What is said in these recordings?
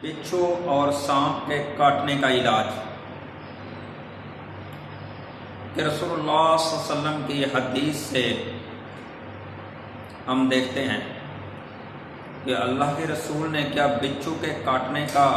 बिच्छू और सांप के काटने का इलाज कि रसूलुल्लाह सल्लल्लाहु अलैहि वसल्लम की हदीस से हम देखते हैं कि अल्लाह के रसूल ने क्या बिच्छू के काटने का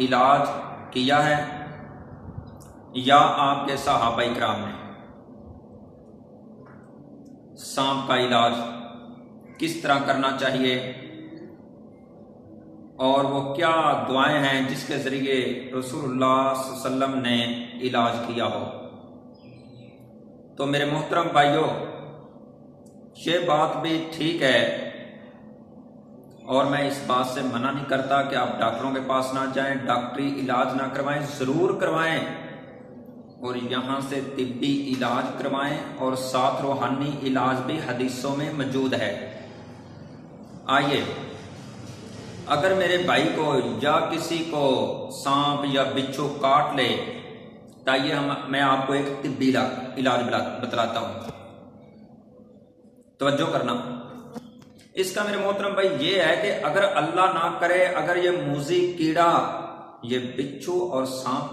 इलाज किया है या आपके सहाबा इकराम ने। सांप का इलाज किस तरह करना चाहिए और वो क्या दुआएं हैं जिसके ज़रिए रसूलुल्लाह सल्लल्लाहु अलैहि वसल्लम ने इलाज किया हो। तो मेरे मोहतरम भाइयों, ये बात भी ठीक है और मैं इस बात से मना नहीं करता कि आप डॉक्टरों के पास ना जाएं, डॉक्टरी इलाज ना करवाएं, ज़रूर करवाएं और यहाँ से तिब्बी इलाज करवाएं और साथ रूहानी इलाज भी हदीसों में मौजूद है। आइए, अगर मेरे भाई को या किसी को सांप या बिच्छू काट ले तो आइए मैं आपको एक तिब्बी इलाज बतलाता हूँ। तवज्जो करना। इसका मेरे मोहतरम भाई ये है कि अगर अल्लाह ना करे, अगर ये मूजी कीड़ा ये बिच्छू और सांप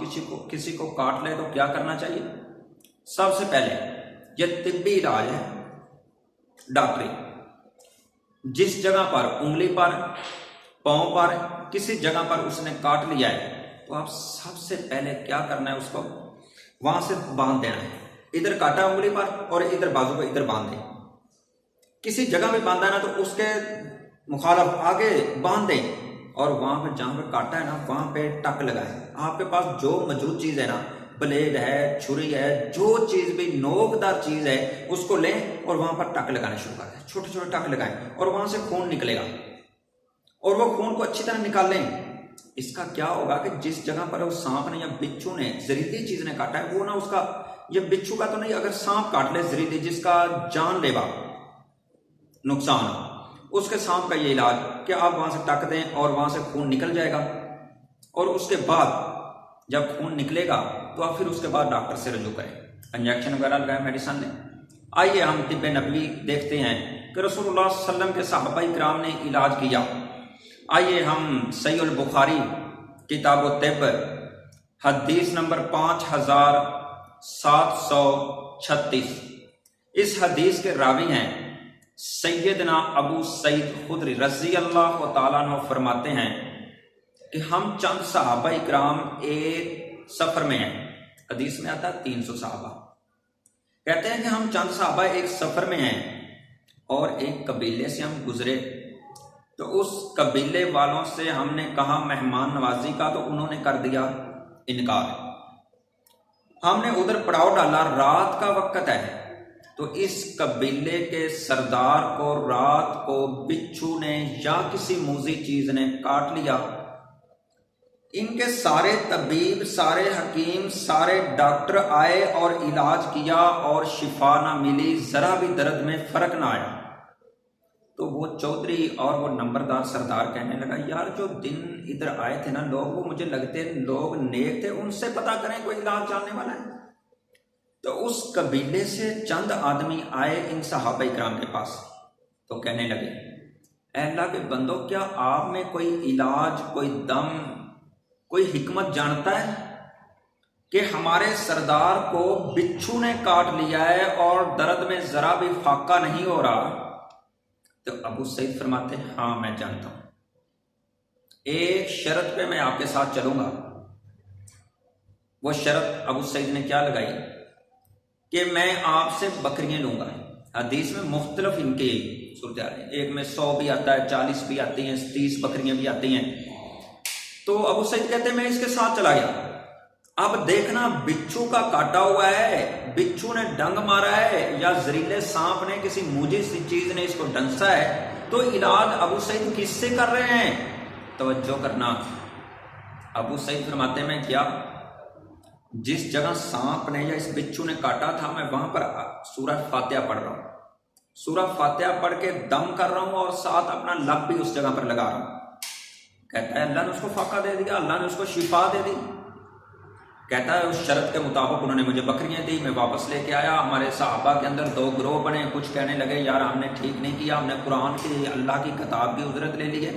किसी को काट ले तो क्या करना चाहिए। सबसे पहले ये तिब्बी इलाज है, डॉक्टरी। जिस जगह पर उंगली पर, पांव पर, किसी जगह पर उसने काट लिया है तो आप सबसे पहले क्या करना है, उसको वहां से बांध देना है। इधर काटा उंगली पर और इधर बाजू पर, इधर बांध दे। किसी जगह में बांधा ना तो उसके मुखालफ आगे बांध दें और वहां पर जहां पर काटा है ना वहां पे टक लगाए। आपके पास जो मौजूद चीज है ना, ब्लेड है, छुरी है, जो चीज भी नोकदार चीज है उसको लें और वहां पर टक लगाने शुरू कर दें। छोटे छोटे टक लगाएं और वहां से खून निकलेगा और वो खून को अच्छी तरह निकाल लें। इसका क्या होगा कि जिस जगह पर उस सांप ने या बिच्छू ने, जहरीली चीज ने काटा है, वो ना उसका, ये बिच्छू का तो नहीं, अगर सांप काट ले जहरीली जिसका जानलेवा नुकसान, उसके सांप का ये इलाज कि आप वहां से टक दें और वहां से खून निकल जाएगा और उसके बाद जब खून निकलेगा तो आप फिर उसके बाद डॉक्टर से रजू करें, इंजेक्शन वगैरह लगाएं, मेडिसिन लें। आइए हम तिब्बे नबवी देखते हैं कि रसूलुल्लाह सल्लल्लाहु अलैहि वसल्लम के सहाबा इकराम ने इलाज किया। आइए हम सहीह बुखारी किताब तिब हदीस नंबर 5736, इस हदीस के रावी हैं सैयदना अबू सईद खुदरी रज़ी अल्लाह तआला अन्हु फरमाते हैं कि हम चंद सहाबा इकराम एक सफर में हैं। हदीस में आता 300 सहाबा। कहते हैं कि हम चंद सहाबा एक सफर में हैं और एक कबीले से हम गुजरे तो उस कबीले वालों से हमने कहा मेहमान नवाजी का, तो उन्होंने कर दिया इनकार। हमने उधर पड़ाव डाला, रात का वक्त है, तो इस कबीले के सरदार को रात को बिच्छू ने या किसी मूजी चीज ने काट लिया। इनके सारे तबीब, सारे हकीम, सारे डॉक्टर आए और इलाज किया और शिफा ना मिली, जरा भी दर्द में फर्क ना आया। तो वो चौधरी और वो नंबरदार सरदार कहने लगा, यार जो दिन इधर आए थे ना लोग, वो मुझे लगते लोग नेक थे, उनसे पता करें कोई इलाज जानने वाला है। तो उस कबीले से चंद आदमी आए इन सहाबा इकराम के पास, तो कहने लगे, अल्लाह के बंदो, क्या आप में कोई इलाज, कोई दम, कोई हिकमत जानता है कि हमारे सरदार को बिच्छू ने काट लिया है और दर्द में जरा भी फाका नहीं हो रहा। तो अबू सईद फरमाते हैं, हाँ मैं जानता हूं, एक शर्त पे मैं आपके साथ चलूंगा। वो शर्त अबू सईद ने क्या लगाई कि मैं आपसे बकरियां लूंगा। हदीस में मुख्तलिफ इनके सूरत है, एक में 100 भी आता है, 40 भी आती हैं, 30 बकरियां भी आती हैं। तो अबू सईद कहते हैं मैं इसके साथ चला गया। अब देखना, बिच्छू का काटा हुआ है, बिच्छू ने डंग मारा है या जहरीले सांप ने, किसी मूजी सी चीज ने इसको डंसा है, तो इलाज अबू सईद किससे कर रहे हैं। तवज्जो करना। अबू सईद फरमाते हैं, मैं क्या, जिस जगह सांप ने या इस बिच्छू ने काटा था, मैं वहां पर सूरह फातिहा पढ़ रहा हूं, सूरह फातिहा पढ़ के दम कर रहा हूं और साथ अपना लब भी उस जगह पर लगा रहा हूं। कहता है अल्लाह ने उसको फाका दे दिया, अल्लाह ने उसको शिफा दे दी। कहता है उस शर्त के मुताबिक उन्होंने मुझे बकरियां दी, मैं वापस लेके आया। हमारे सहाबा के अंदर 2 ग्रोह बने, कुछ कहने लगे यार हमने ठीक नहीं किया, हमने कुरान की, अल्लाह की किताब की उजरत ले ली है,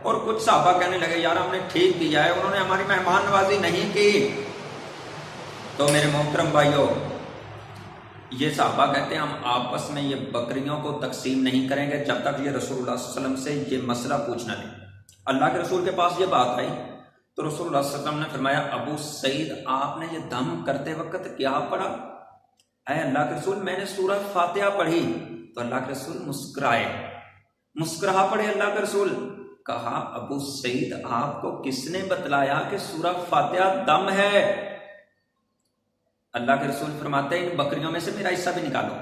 और कुछ सहाबा कहने लगे यार हमने ठीक किया है, उन्होंने हमारी मेहमान नवाजी नहीं की। तो मेरे मोहतरम भाइयों, ये सहाबा कहते हैं हम आपस में ये बकरियों को तकसीम नहीं करेंगे जब तक ये रसूलुल्लाह सल्लल्लाहु अलैहि वसल्लम से ये मसला पूछना नहीं। अल्लाह के रसूल के पास ये बात आई तो रसूलुल्लाह सल्लल्लाहु अलैहि वसल्लम ने फरमाया, अबू सईद आपने ये दम करते वक्त क्या पढ़ा? ऐ अल्लाह के रसूल मैंने सूरह फातिहा पढ़ी। तो अल्लाह के रसूल मुस्कुराए, मुस्कुरा पड़े अल्लाह के रसूल। कहा, अबू सईद आपको किसने बतलाया कि सूरह फातिहा दम है? अल्लाह के रसूल फरमाते हैं इन बकरियों में से मेरा हिस्सा भी निकालो।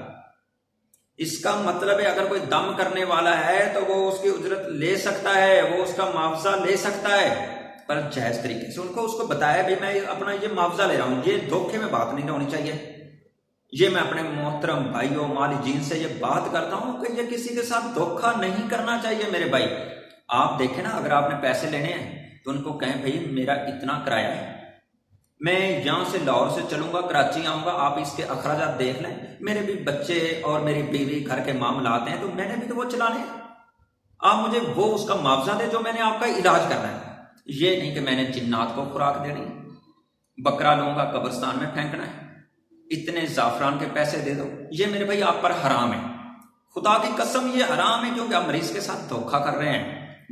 इसका मतलब है अगर कोई दम करने वाला है तो वो उसकी उजरत ले सकता है, वो उसका मुआवजा ले सकता है, पर जायज तरीके से। उनको उसको बताया भी मैं अपना ये मुआवजा ले रहा हूं, ये धोखे में बात नहीं होनी चाहिए। ये मैं अपने मोहतरम भाइयों माली जीन से ये बात करता हूं कि ये किसी के साथ धोखा नहीं करना चाहिए मेरे भाई। आप देखें ना, अगर आपने पैसे लेने हैं तो उनको कहें भाई मेरा इतना किराया है, मैं यहां से लाहौर से चलूंगा कराची आऊंगा, आप इसके अखराजात देख लें, मेरे भी बच्चे और मेरी बीवी घर के मामलात हैं तो मैंने भी तो वो चलाने हैं, आप मुझे वो उसका मुआवजा दे जो मैंने आपका इलाज करना है। ये नहीं कि मैंने जिन्नात को खुराक देनी, बकरा लूंगा कब्रिस्तान में फेंकना है, इतने जाफरान के पैसे दे दो, ये मेरे भाई आप पर हराम है। खुदा की कसम ये हराम है क्योंकि आप मरीज के साथ धोखा कर रहे हैं।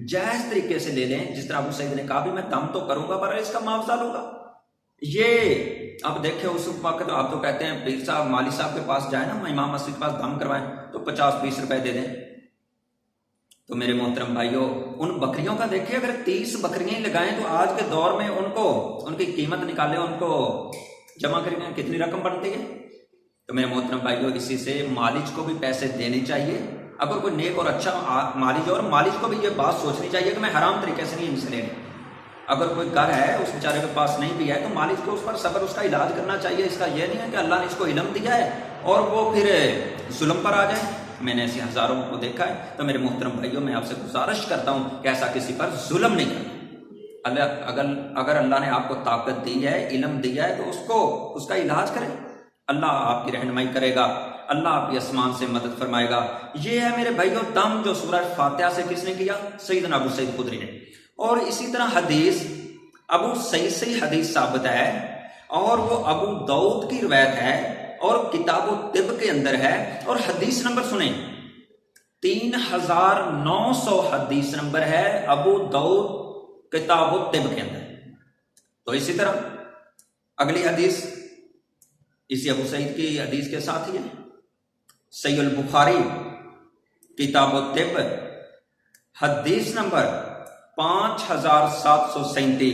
जायज तरीके से ले लें, जिस तरह अबू सईद ने कहा भी मैं दम तो करूंगा पर इसका मुआवजा लूंगा। ये अब देखे उस वक्त आप तो कहते हैं पीर साहब माली साहब के पास जाए ना, इमाम मस्जिद के पास दम करवाएं तो 50-20 रुपए दे दें। तो मेरे मोहतरम भाइयों, उन बकरियों का देखिए, अगर 30 बकरियां लगाएं तो आज के दौर में उनको उनकी कीमत निकाले, उनको जमा करेंगे कितनी रकम बनती है। तो मेरे मोहतरम भाइयों, इसी से मालिज को भी पैसे देने चाहिए। अगर कोई नेक और अच्छा मालिज, और मालिज को भी ये बात सोचनी चाहिए कि मैं हराम तरीके से नहीं इनसे लेने। अगर कोई घर है उस बेचारे के पास नहीं भी है तो मालिज को उस पर सब्र, उसका इलाज करना चाहिए। इसका यह नहीं है कि अल्लाह ने इसको इल्म दिया है और वो फिर जुल्म पर आ जाए। मैंने ऐसे हजारों को देखा है। तो मेरे मोहतरम भाइयों, मैं आपसे गुजारिश करता हूं कि ऐसा किसी पर जुल्म नहीं करना। अगर अल्लाह ने आपको ताकत दी है, इल्म दिया है तो उसको उसका इलाज करें। अल्लाह आपकी रहनुमाई करेगा, अल्लाह आपकी आसमान से मदद फरमाएगा। ये है मेरे भाइयों दम जो सूरह फातिहा से किसने किया? सैयदना अबू सईद खुदरी ने। और इसी तरह हदीस अबू सईद से ही हदीस साबित है और वो अबू दाऊद की रिवायत है और किताबो तिब के अंदर है। और हदीस नंबर सुने, 3900 हदीस नंबर है अबू दाऊद किताबो तिब के अंदर। तो इसी तरह अगली हदीस इसी अबू सईद की हदीस के साथ ही है, सहीह बुखारी किताबो तिब हदीस नंबर 5737।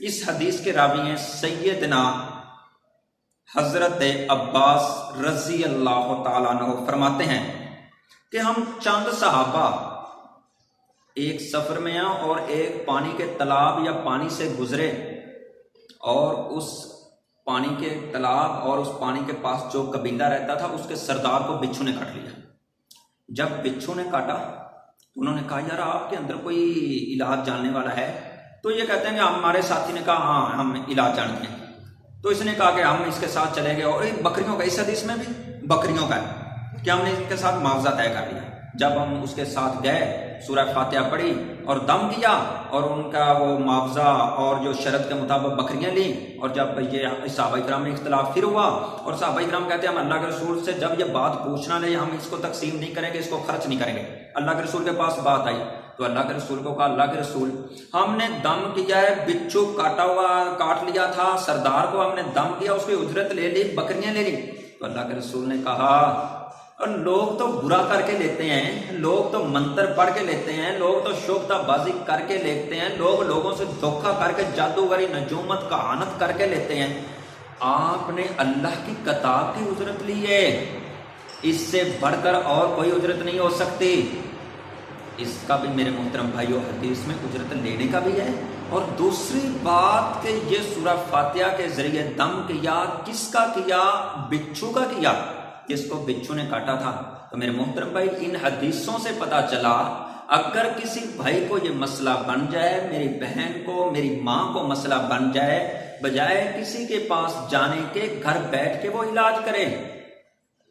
इस हदीस के रावी हैं सैयदना हजरत अब्बास रजी अल्लाह ताला अन्हु। फरमाते हैं कि हम चंद सहाबा एक सफर में हैं और एक पानी के तालाब या पानी से गुजरे और उस पानी के तालाब और उस पानी के पास जो कबीला रहता था उसके सरदार को बिच्छू ने काट लिया। जब बिच्छू ने काटा तो उन्होंने कहा यार आपके अंदर कोई इलाज जानने वाला है? तो ये कहते हैं कि हमारे साथी ने कहा हाँ हम इलाज जानते हैं। तो इसने कहा कि हम इसके साथ चले गए और बकरियों का, इस हदीस में भी बकरियों का है कि हमने इसके साथ मुआवजा तय कर लिया। जब हम उसके साथ गए, सूरह फातिहा पढ़ी और दम किया और उनका वो मुआवजा और जो शर्त के मुताबिक बकरियां ली। और जब ये सहाबा किराम में इख्तिलाफ फिर हुआ और सहाबा किराम कहते हैं हम अल्लाह के रसूल से जब ये बात पूछना नहीं, हम इसको तकसीम नहीं करेंगे, इसको खर्च नहीं करेंगे। अल्लाह के रसूल के पास बात आई तो अल्लाह के रसूल को कहा अल्लाह के रसूल हमने दम किया है, बिच्छू काट लिया था, सरदार को हमने दम किया, उसकी उजरत ले ली, बकरियां ले ली। तो अल्लाह के रसूल ने कहा और लोग तो बुरा करके लेते हैं, लोग तो मंत्र पढ़ के लेते हैं, लोग तो शोकताबाजी करके लेते हैं, लोग लोगों से धोखा करके जादूगरी नजूमत कहानत करके लेते हैं। आपने अल्लाह की किताब की उजरत ली है, इससे बढ़कर और कोई उजरत नहीं हो सकती। इसका भी मेरे मोहतरम भाइयों हदीस में उजरत लेने का भी है। और दूसरी बात कि ये सूरह फातिहा के जरिए दम किया, किसका किया? बिच्छू का किया, जिसको बिच्छू ने काटा था। तो मेरे मोहतरम भाई इन हदीसों से पता चला अगर किसी भाई को ये मसला बन जाए, मेरी बहन को, मेरी माँ को मसला बन जाए, बजाय किसी के पास जाने के घर बैठ के वो इलाज करे।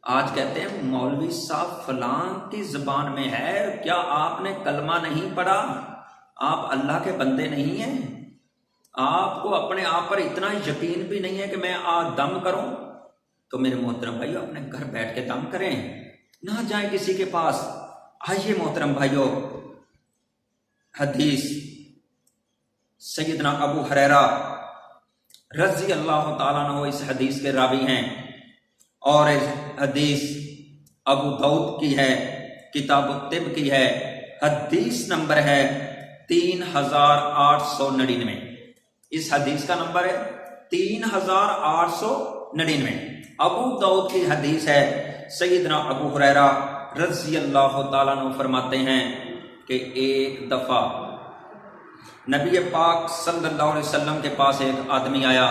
आज कहते हैं मौलवी साहब फलां की जुबान में है, क्या आपने कलमा नहीं पढ़ा? आप अल्लाह के बंदे नहीं हैं? आपको अपने आप पर इतना यकीन भी नहीं है कि मैं आज दम करूं? तो मेरे मोहतरम भाइयों, अपने घर बैठ के दम करें, ना जाए किसी के पास। आइए मोहतरम भाइयों, हदीस सैयदना अबू हुरैरा रज़ी अल्लाह ताला अन्हु इस हदीस के रावी हैं, और इस हदीस अबू दाऊद की है, किताब तिब की है। हदीस नंबर है 3899। इस हदीस का नंबर है 3899। अबू दाऊद की हदीस है। सैयदना अबू हुरैरा रज़ी अल्लाह ताला अन्हु फरमाते हैं कि एक दफा नबी पाक सल्लल्लाहु अलैहि वसल्लम के पास एक आदमी आया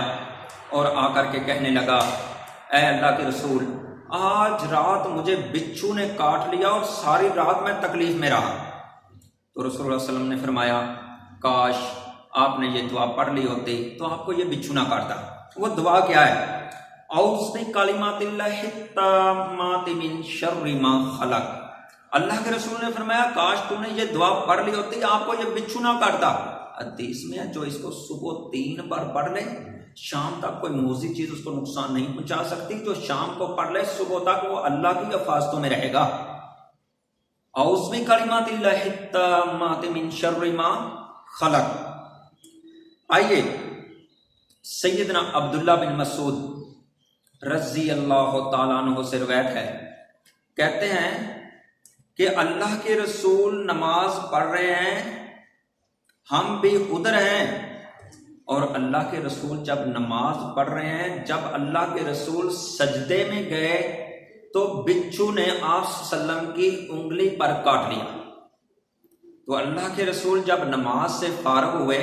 और आकर के कहने लगा, ऐ अल्लाह के रसूल, आज रात मुझे बिच्छू ने काट लिया और सारी रात मैं तकलीफ में रहा। तो रसूल सल्लल्लाहु अलैहि वसल्लम ने फरमाया, काश आपने ये दुआ पढ़ ली होती तो आपको ये बिच्छू ना काटता। वो दुआ क्या है? औज़ु बिकलिमातिल्लाहि ताम्माति मिन शर्रि मा खलक। अल्लाह के रसूल ने फरमाया, काश तूने ये दुआ पढ़ ली होती आपको ये बिच्छू ना काटता। हदीस में है, जो इसको सुबह 3 बार पढ़ ले, शाम तक कोई मूज़ी चीज उसको नुकसान नहीं पहुंचा सकती। जो शाम को पढ़ ले, सुबह तक वो अल्लाह की हिफाजतों में रहेगा। औज़ु बिकलिमातिल्लाहि ताम्माति मिन शर्रि मा खलक। आइए, सैयदना अब्दुल्लाह बिन मसूद रज़ी अल्लाह ताला अन्हु से रिवायत है, कहते हैं कि अल्लाह के रसूल नमाज पढ़ रहे हैं, हम भी उधर हैं, और अल्लाह के रसूल जब नमाज पढ़ रहे हैं, जब अल्लाह के रसूल सजदे में गए तो बिच्छू ने आप सल्लम की उंगली पर काट लिया। तो अल्लाह के रसूल जब नमाज से फारग हुए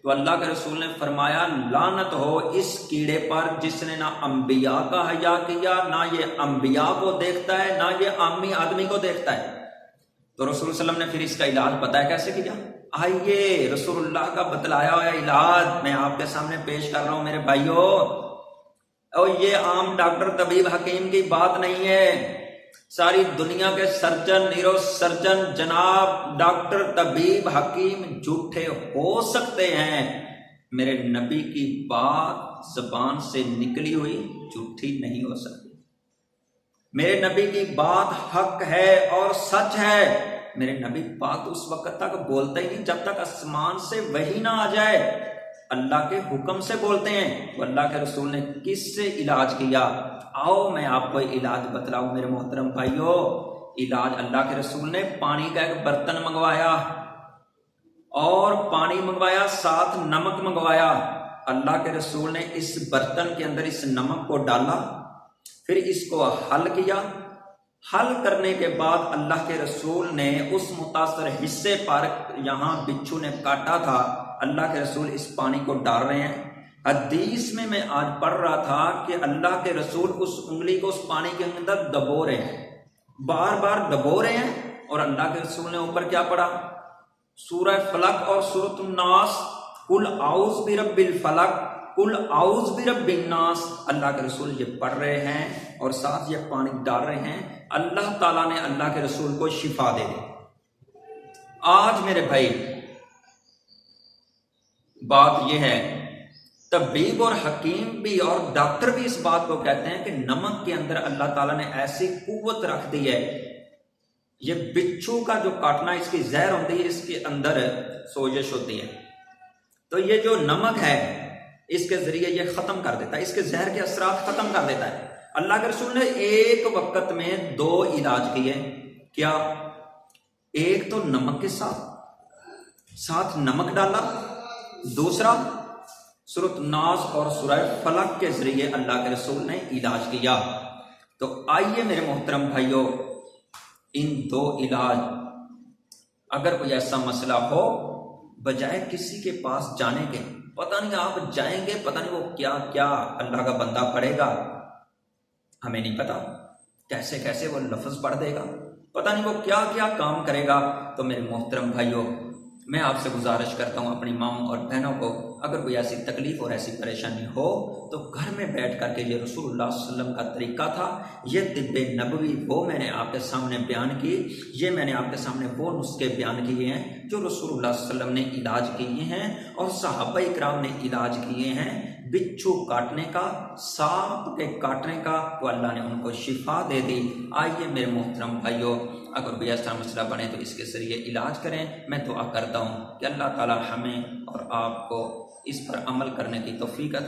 तो अल्लाह के रसूल ने फरमाया, लानत हो इस कीड़े पर जिसने ना अंबिया का हया किया, ना ये अंबिया को देखता है, ना ये आमी आदमी को देखता है। तो रसूल सल्लम ने फिर इसका इलाज बताया कैसे किया। आइए, रसूलुल्लाह का बतलाया हुआ इलाज मैं आपके सामने पेश कर रहा हूं मेरे भाइयों। और ये आम डॉक्टर तबीब हकीम की बात नहीं है। सारी दुनिया के सर्जन, न्यूरो सर्जन, जनाब डॉक्टर तबीब हकीम झूठे हो सकते हैं, मेरे नबी की बात जबान से निकली हुई झूठी नहीं हो सकती। मेरे नबी की बात हक है और सच है। मेरे नबी पाक उस वक्त तक बोलते ही नहीं जब तक आसमान से वही ना आ जाए, अल्लाह के हुक्म से बोलते हैं। तो अल्लाह के रसूल ने किससे इलाज किया? आओ मैं आपको इलाज बतलाऊं मेरे मोहतरम भाइयों। इलाज अल्लाह के रसूल ने पानी का एक बर्तन मंगवाया, और पानी मंगवाया, साथ नमक मंगवाया। अल्लाह के रसूल ने इस बर्तन के अंदर इस नमक को डाला, फिर इसको हल किया। हल करने के बाद अल्लाह के रसूल ने उस मुतासर हिस्से पर यहां बिच्छू ने काटा था, अल्लाह के रसूल इस पानी को डाल रहे हैं। हदीस में मैं आज पढ़ रहा था कि अल्लाह के रसूल उस उंगली को उस पानी के अंदर दबो रहे हैं, बार बार दबो रहे हैं। और अल्लाह के रसूल ने ऊपर क्या पढ़ा? सूरह फलक और सूरह नास, कुल आउज़ बिरब्बिल फलक, कुल आउज़ बिरब्बिन नास। अल्लाह के रसूल ये पढ़ रहे हैं और साथ ये पानी डाल रहे हैं। अल्लाह ताला ने अल्लाह के रसूल को शिफा दे दी। आज मेरे भाई बात यह है, तबीब और हकीम भी और डॉक्टर भी इस बात को कहते हैं कि नमक के अंदर अल्लाह ताला ने ऐसी कुव्वत रख दी है। ये बिच्छू का जो काटना, इसकी जहर होती है, इसके अंदर सोजिश होती है, तो ये जो नमक है इसके जरिए ये खत्म कर देता है, इसके जहर के असरात खत्म कर देता है। अल्लाह के रसूल ने एक वक्त में 2 इलाज किए। क्या? एक तो नमक के साथ नमक डाला, दूसरा सूरत नास और सूरह फलक के जरिए अल्लाह के रसूल ने इलाज किया। तो आइए मेरे मोहतरम भाइयों, इन 2 इलाज, अगर कोई ऐसा मसला हो, बजाय किसी के पास जाने के, पता नहीं आप जाएंगे, पता नहीं वो क्या क्या अल्लाह का बंदा पढ़ेगा, हमें नहीं पता कैसे कैसे वो लफ्ज पढ़ देगा, पता नहीं वो क्या क्या काम करेगा। तो मेरे मोहतरम भाइयों, मैं आपसे गुजारिश करता हूँ अपनी माओं और बहनों को, अगर कोई ऐसी तकलीफ और ऐसी परेशानी हो तो घर में बैठ करके, ये रसूलुल्लाह सल्लल्लाहु अलैहि वसल्लम का तरीका था, ये तिब्बे नबवी वो मैंने आपके सामने बयान की, ये मैंने आपके सामने वो नुस्खे बयान किए हैं। जो रसूलुल्लाह सल्लल्लाहु अलैहि वसल्लम ने इलाज किए हैं और सहाबा इकराम ने इलाज किए हैं बिच्छू काटने का, सांप के काटने का, तो अल्लाह ने उनको शिफा दे दी। आइए मेरे मोहतरम भाइयों, अगर कोई ऐसा मसला बने तो इसके ज़रिए इलाज करें। मैं दुआ करता हूँ कि अल्लाह ताला हमें और आपको इस पर अमल करने की तौफीक अता